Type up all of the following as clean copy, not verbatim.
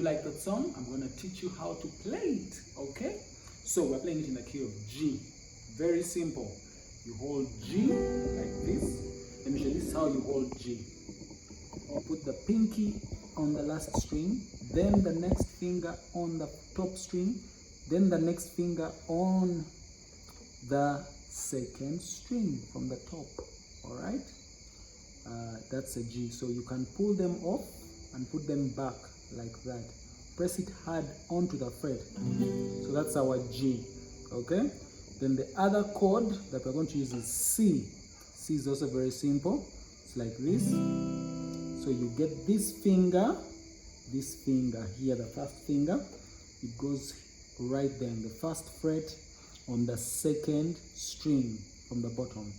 you like that song? I'm going to teach you how to play it, okay? So we're playing it in the key of G. Very simple. You hold G like this. Let me show you. This is how you hold G. You put the pinky on the last string, then the next finger on the top string, then the next finger on the second string from the top. All right? That's a G. So you can pull them off and put them back like that. Press it hard onto the fret. So that's our G. Okay? Then the other chord that we're going to use is C. C is also very simple. It's like this. So you get this finger here, the first finger. It goes right there in the first fret on the second string from the bottom.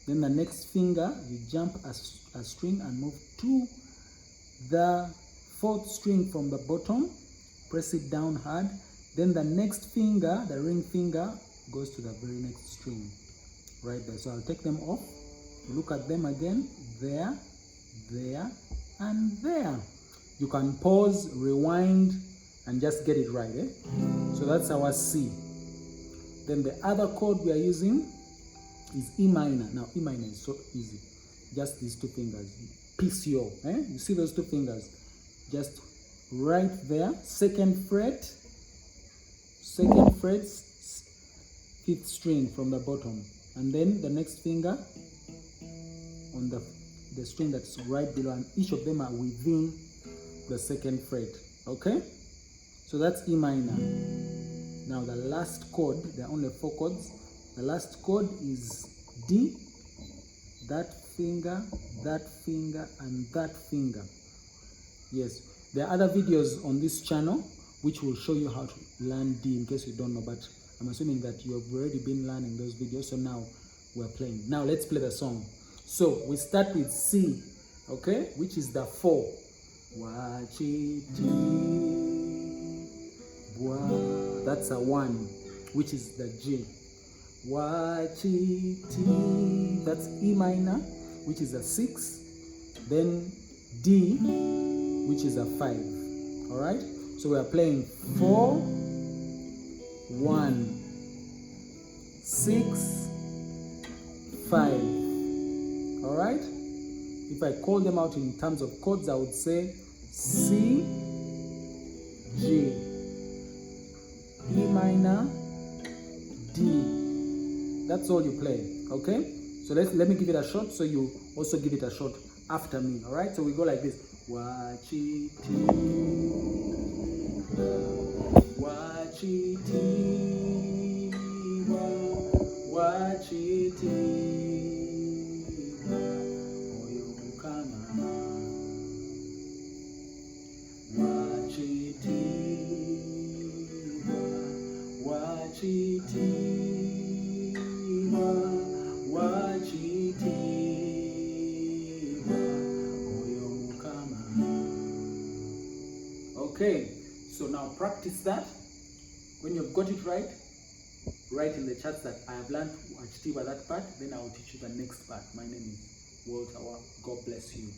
Then the next finger, you jump a string and move to the fourth string from the bottom. Press it down hard. Then the next finger, the ring finger, goes to the very next string right there. So I'll take them off. Look at them again. There, there, and there. You can pause, rewind, and just get it right. So that's our C. Then the other chord we are using is E minor. Now E minor is so easy. Just these two fingers. PCO. You see those two fingers? Just right there. Second fret, fifth string from the bottom. And then the next finger on the string that's right below, and each of them are within the second fret. Okay? So that's E minor. Now the last chord, there are only 4 chords. The last chord is D, that finger, and that finger. Yes, there are other videos on this channel which will show you how to learn D in case you don't know, but I'm assuming that you have already been learning those videos, so now we're playing. Now let's play the song. So we start with C, okay, which is the 4. Wakitiibwa. That's a 1, which is the G. Wakitiibwa. That's E minor, which is a 6. Then D, which is a 5. All right. So we are playing 4, 1, 6, 5. All right. If I call them out in terms of chords, I would say C, G, E minor, D. That's all you play, okay? So let me give it a shot, so you also give it a shot after me, all right? So we go like this. Wakitiibwa, Wakitiibwa, Wakitiibwa, oyo mukama. Wakitiibwa, Wakitiibwa, Wakitiibwa, oyo mukama. Okay, so now practice that. When you've got it right, write in the chat that I have learned Wakitiibwa that part, then I will teach you the next part. My name is Walter. God bless you.